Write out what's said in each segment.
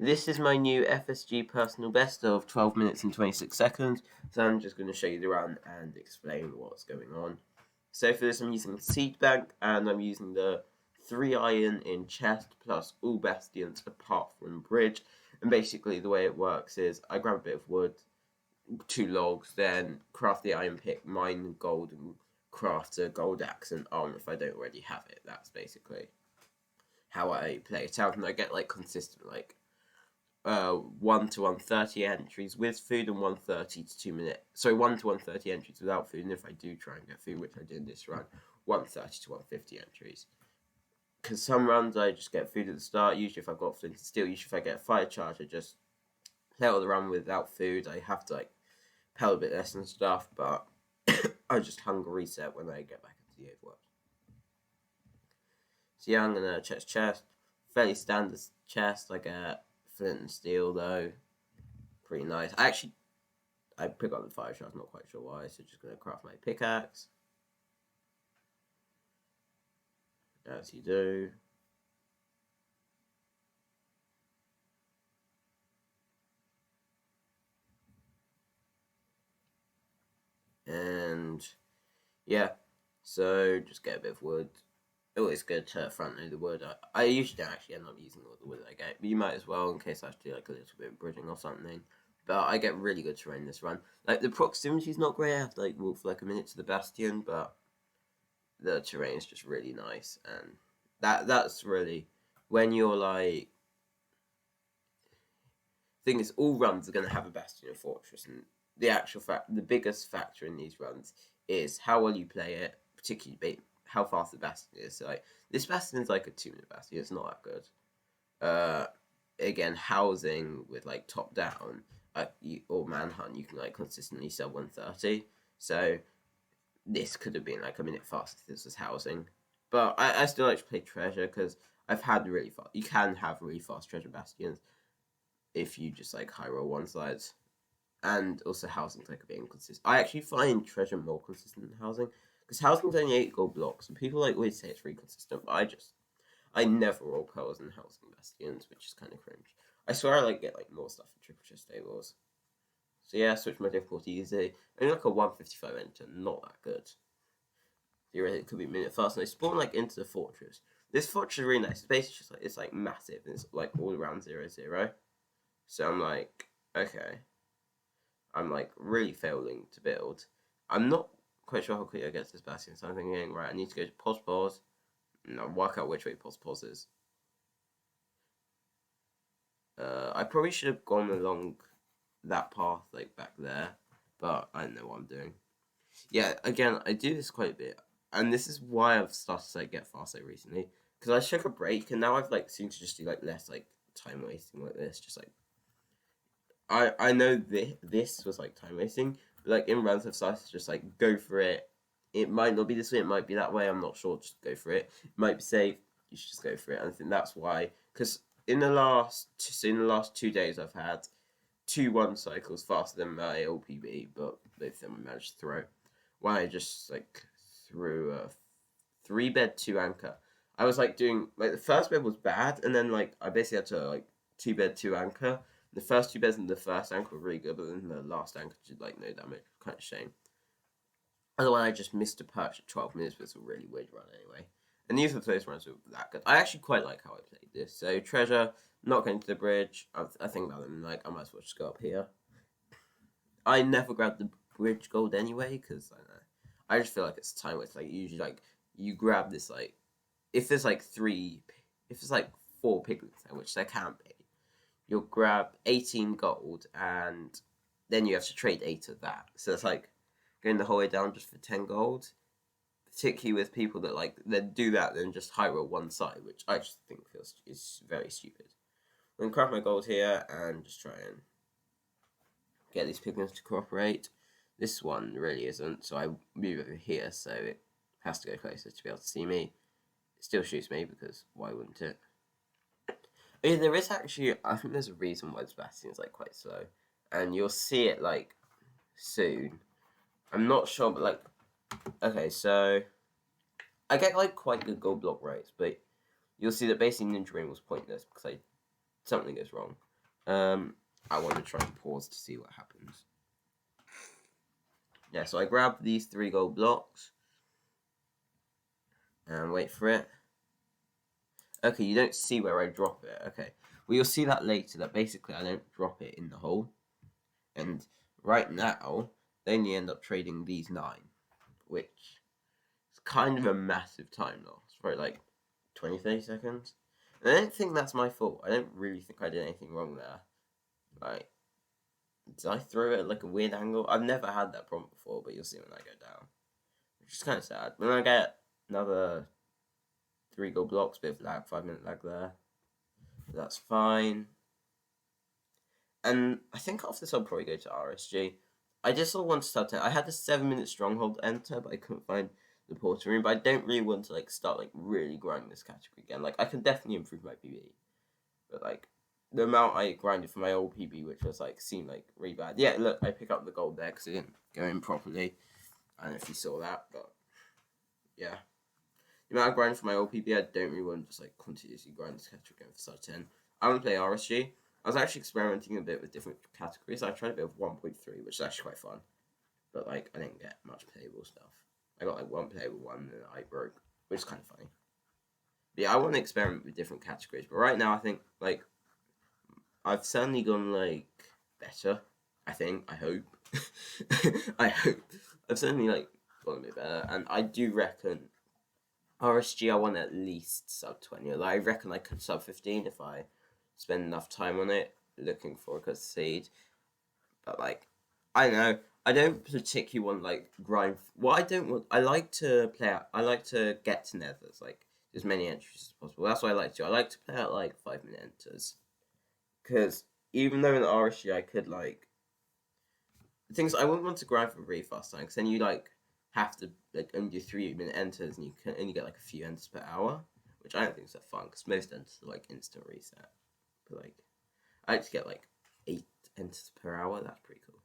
This is my new FSG personal best of 12 minutes and 26 seconds, so I'm just going to show you the run and explain what's going on. So for this I'm using Seed Bank, and I'm using the 3 iron in chest plus all bastions apart from bridge. And basically the way it works is I grab a bit of wood, 2 logs, then craft the iron pick, mine gold, and craft a gold axe and armor if I don't already have it. That's basically how I play it out, and I get like consistent 1 to 130 entries with food and 130 to 2 minute. So 1 to 130 entries without food, and if I do try and get food, which I did in this run, 130 to 150 entries. Because some runs I just get food at the start. Usually if I've got flint and steel, usually if I get a fire charge, I just play all the run without food. I have to pel a bit less and stuff, but I just hunger reset when I get back into the overworld. So yeah, I'm gonna check chest. Fairly standard chest. I get flint and steel though. Pretty nice. I pick up the fire charge, not quite sure why, so just gonna craft my pickaxe. As you do. And yeah, so just get a bit of wood. Always good to front load the wood. I usually don't actually end up using all the wood I get, but you might as well in case I have to do a little bit of bridging or something. But I get really good terrain this run. The proximity is not great. I have to walk for a minute to the bastion, but the terrain is just really nice, and that's really when you're thing is, all runs are going to have a bastion and fortress, and the biggest factor in these runs is how well you play it, particularly how fast the bastion is. So this bastion is like a 2-minute bastion. It's not that good. Again, housing with top down, or manhunt, you can consistently sell 130. So this could have been a minute faster if this was housing. But I still like to play treasure because I've had really fast. You can have really fast treasure bastions if you just high roll one sides, and also housing's a bit inconsistent. I actually find treasure more consistent than housing because housing's only 8 gold blocks, and people always say it's really consistent, but I never roll pearls in housing bastions, which is kind of cringe. I swear I get more stuff in triple chest tables. So yeah, switch my difficulty easy. Only a 155 enter, not that good. Theoretically, it could be a minute fast, and I spawn into the fortress. This fortress is really nice. It's basically just it's massive, and it's all around 0-0. So I'm okay. I'm really failing to build. I'm not quite sure how quick I get to this bastion, so I'm thinking, right, I need to go to pause, and I'll work out which way pause is. I probably should have gone along that path, back there, but I don't know what I'm doing. Yeah, again, I do this quite a bit, and this is why I've started to get faster recently, because I took a break, and now I've seemed to just do less time wasting this, just I know this was time wasting, but in runs I've started to just go for it. It might not be this way, it might be that way, I'm not sure, just go for it. It might be safe, you should just go for it. And I think that's why, because in the last 2 days I've had 2 1 cycles faster than my LPB, but both of them I managed to throw. One I just threw a 3-bed 2 anchor. I was doing the first bed was bad, and then I basically had to 2-bed 2 anchor. The first 2 beds in the first anchor were really good, but then the last anchor did no damage. Kind of shame. Otherwise, I just missed a perch at 12 minutes, but it's a really weird run anyway. And these are the first runs were that good. I actually quite like how I played this. So treasure, not going to the bridge. I think about them I might as well just go up here. I never grabbed the bridge gold anyway because I don't know. I just feel it's time waste. Usually you grab this if there's 4 piglets there, which there can be. You'll grab 18 gold, and then you have to trade 8 of that. So it's going the whole way down just for 10 gold. Particularly with people that that do that, then just high roll one side, which I just think is very stupid. I'm gonna craft my gold here and just try and get these piglets to cooperate. This one really isn't, so I move over here, so it has to go closer to be able to see me. It still shoots me because why wouldn't it? Yeah, there is actually, I think there's a reason why this bastion is quite slow, and you'll see it soon. I'm not sure, but okay, so I get quite good gold block rates, but you'll see that basically Ninja Ring was pointless because something goes wrong. I want to try and pause to see what happens. Yeah, so I grab these 3 gold blocks and wait for it. Okay, you don't see where I drop it. Okay, well, you'll see that later, that basically I don't drop it in the hole. And right now, they only end up trading these 9, which is kind of a massive time loss, right? Like 20, 30 seconds. And I don't think that's my fault. I don't really think I did anything wrong there. Like, did I throw it at like a weird angle? I've never had that problem before, but you'll see when I go down. Which is kind of sad. When I get another 3 gold blocks, bit of lag, 5-minute lag there. That's fine. And I think after this I'll probably go to RSG. I just sort of want to start. I had a 7-minute stronghold enter, but I couldn't find the portal room. But I don't really want to like start like really grinding this category again. Like I can definitely improve my PB, but like the amount I grinded for my old PB, which was like seemed like really bad. Yeah, look, I pick up the gold there because it didn't go in properly. I don't know if you saw that, but yeah. The amount I grind for my old PB, I don't really want to just like continuously grind this category again for sub 10. I want to play RSG. I was actually experimenting a bit with different categories. I tried a bit of 1.3, which is actually quite fun. But like, I didn't get much playable stuff. I got like one playable one, and then I broke, which is kind of funny. But yeah, I want to experiment with different categories. But right now, I think like I've certainly gone like better. I think. I hope. I hope. I've certainly like gone a bit better, and I do reckon RSG I want at least sub 20. Like, I reckon I could sub 15 if I spend enough time on it looking for a good seed. But like, I don't know. I don't particularly want like grind. What I don't want, I like to play out. I like to get to nethers, like as many entries as possible. That's what I like to do. I like to play out like 5-minute enters, because even though in the RSG I could like things, I wouldn't want to grind for really fast time, because then you like have to like only do 3-minute enters, and you can only get like a few enters per hour, which I don't think is that fun, because most enters are like instant reset. But like, I like to get like 8 enters per hour. That's pretty cool.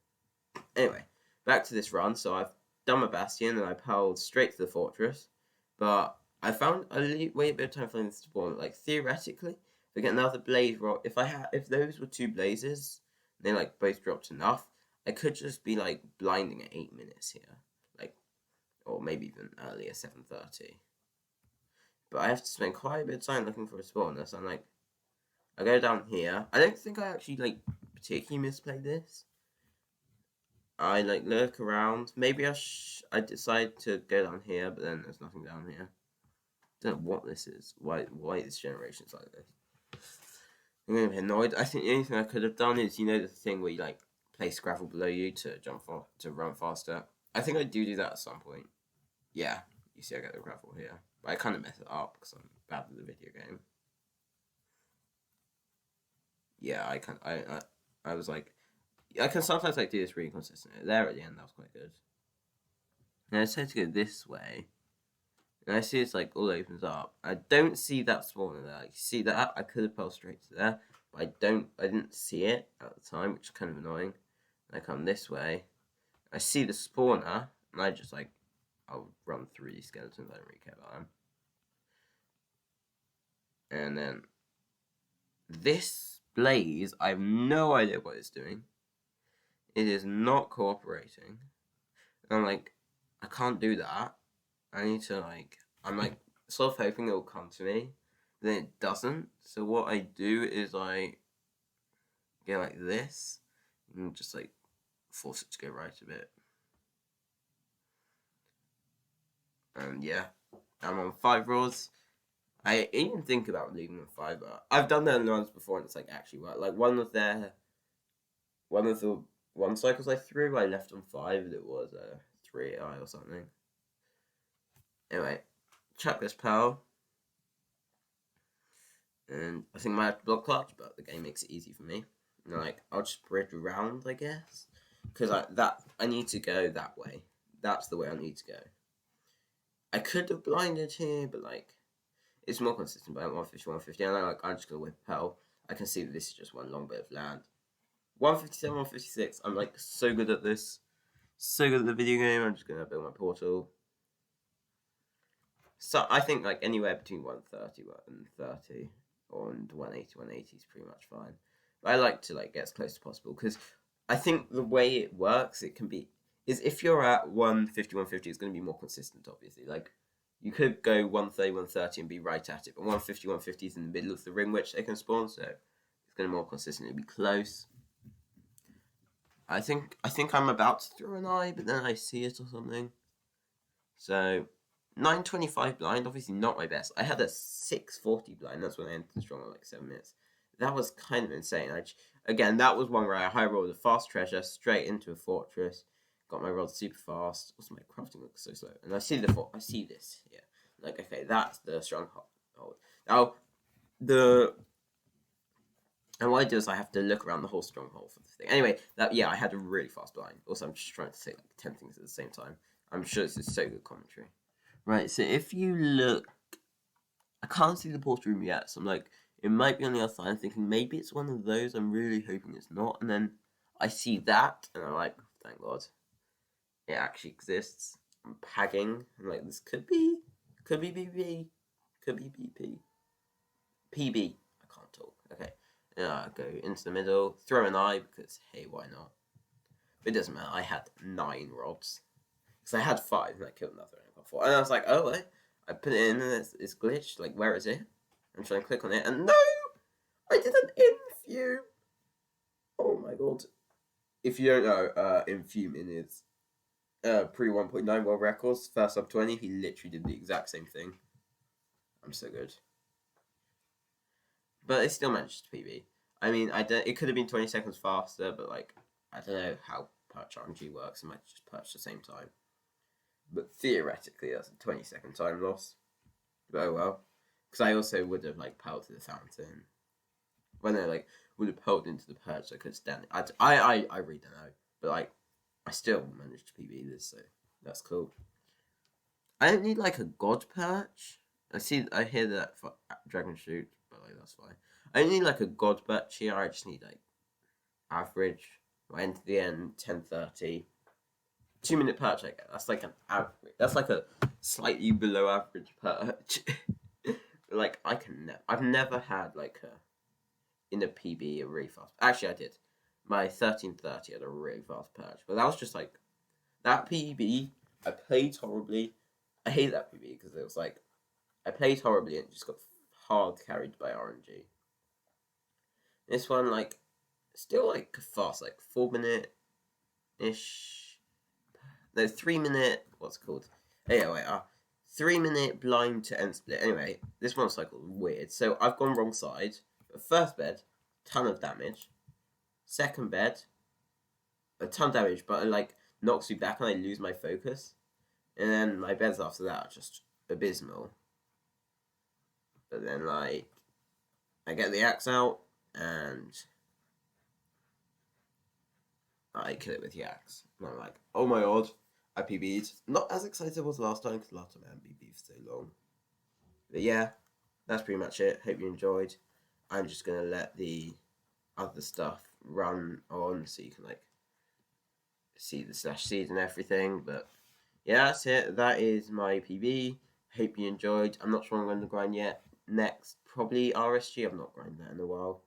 Anyway, back to this run. So I've done my bastion and I pearled straight to the fortress, but I found I wait a bit of time for them to spawn. Like theoretically, if I get another blaze roll, if those were 2 blazes, they like both dropped enough, I could just be like blinding at 8 minutes here, like, or maybe even earlier, 7:30. But I have to spend quite a bit of time looking for a spawner. So I'm like, I go down here. I don't think I actually like particularly misplayed this. I like look around. Maybe I decide to go down here, but then there's nothing down here. Don't know what this is. Why this generation's like this? I'm gonna be annoyed. I think the only thing I could have done is, you know, the thing where you like place gravel below you to to run faster. I think I do that at some point. Yeah, you see, I get the gravel here, but I kind of mess it up because I'm bad at the video game. Yeah, I was like, I can sometimes like do this really consistently. There at the end, that was quite good. And I decided to go this way, and I see it's like all opens up. I don't see that spawner there. You see that? I could have fell straight to there, but I didn't see it at the time, which is kind of annoying. And I come this way, I see the spawner, and I just like, I'll run through these skeletons. I don't really care about them. And then this blaze, I have no idea what it's doing. It is not cooperating. And I'm like, I can't do that. I need to like, I'm like sort of hoping it will come to me. Then it doesn't. So what I do is I get like this and just like force it to go right a bit. And yeah, I'm on 5 rolls. I even think about leaving on 5, but I've done that once before and it's like actually worked. Like one of the one cycles I threw, I left on 5 and it was a 3i or something. Anyway, chuck this pal. And I think I might have to block clutch, but the game makes it easy for me. And like, I'll just spread around, I guess. Because I need to go that way. That's the way I need to go. I could have blinded here, but like, it's more consistent. But I'm 150, 150, and I'm just going to whip pal. I can see that this is just one long bit of land. 157, 156. I'm like so good at this. So good at the video game. I'm just going to build my portal. So I think like anywhere between 130 and 30 or 180, 180 is pretty much fine. But I like to like get as close as possible because I think the way it works, it can be is if you're at 150, 150, it's going to be more consistent. Obviously, like you could go 130, 130 and be right at it, but 150, 150 is in the middle of the ring which they can spawn, so it's going to more consistently be close. I think I'm about to throw an eye, but then I see it or something. So 925 blind, obviously not my best. I had a 640 blind. That's when I entered the strong in like 7 minutes. That was kind of insane. Again, that was one where I high rolled a fast treasure straight into a fortress. Got my rods super fast. Also, my crafting looks so slow. And I see I see this here. Like, okay, that's the stronghold. Now, and what I do is I have to look around the whole stronghold for the thing. Anyway, I had a really fast blind. Also, I'm just trying to say like 10 things at the same time. I'm sure this is so good commentary. Right, so if you look, I can't see the portal room yet, so I'm like, it might be on the other side. I'm thinking maybe it's one of those. I'm really hoping it's not. And then I see that, and I'm like, thank God, it actually exists. I'm pagging. I'm like, this could be BB, could be BP, PB. I can't talk. Okay, go into the middle, throw an eye because hey, why not? But it doesn't matter. I had 9 rods. Because I had 5 and I killed another and I got 4. And I was like, oh, I put it in and it's glitched. Like, where is it? I'm trying to click on it and no! I did an infume! Oh my god. If you don't know, infuming is pre 1.9 world records, first sub 20. He literally did the exact same thing. I'm so good. But it still managed to PB. I mean, it could have been 20 seconds faster, but like, I don't know how perch RNG works. It might just perch at the same time. But theoretically, that's a 20-second time loss. But oh well. Because I also would have, like, powered to the fountain. When I, like, would have pulled into the perch, so I could stand it. I really don't know. But, like, I still managed to PB this, so that's cool. I don't need, like, a god perch. I hear that for Dragon Shoot, but, like, that's fine. I don't need, like, a god perch here. I just need, like, average. Right into the end, 10:30. 2-minute perch, I get. That's like an average. That's like a slightly below average perch. Like I've never had like in a PB a really fast. Actually, I did. My 13:30 had a really fast perch, but that was just like that PB. I played horribly. I hate that PB because it was like I played horribly and just got hard carried by RNG. This one like still like fast, like 4-minute ish. No, 3-minute. What's it called? Yeah, wait. 3-minute blind to end split. Anyway, this one cycle weird. So I've gone wrong side. First bed, ton of damage. Second bed, a ton of damage, but it like knocks me back and I lose my focus. And then my beds after that are just abysmal. But then like I get the axe out and I kill it with the axe. And I'm like, oh my god. I PB'd. Not as excited as I was last time, because last time I hadn't PB'd for so long. But yeah, that's pretty much it. Hope you enjoyed. I'm just going to let the other stuff run on so you can, like, see the /seed and everything. But yeah, that's it. That is my PB. Hope you enjoyed. I'm not sure I'm going to grind yet. Next, probably RSG. I've not grinded that in a while.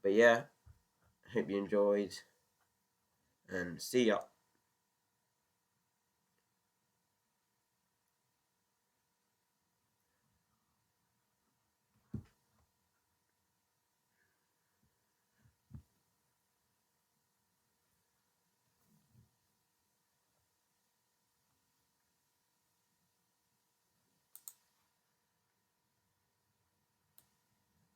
But yeah, hope you enjoyed. And see ya.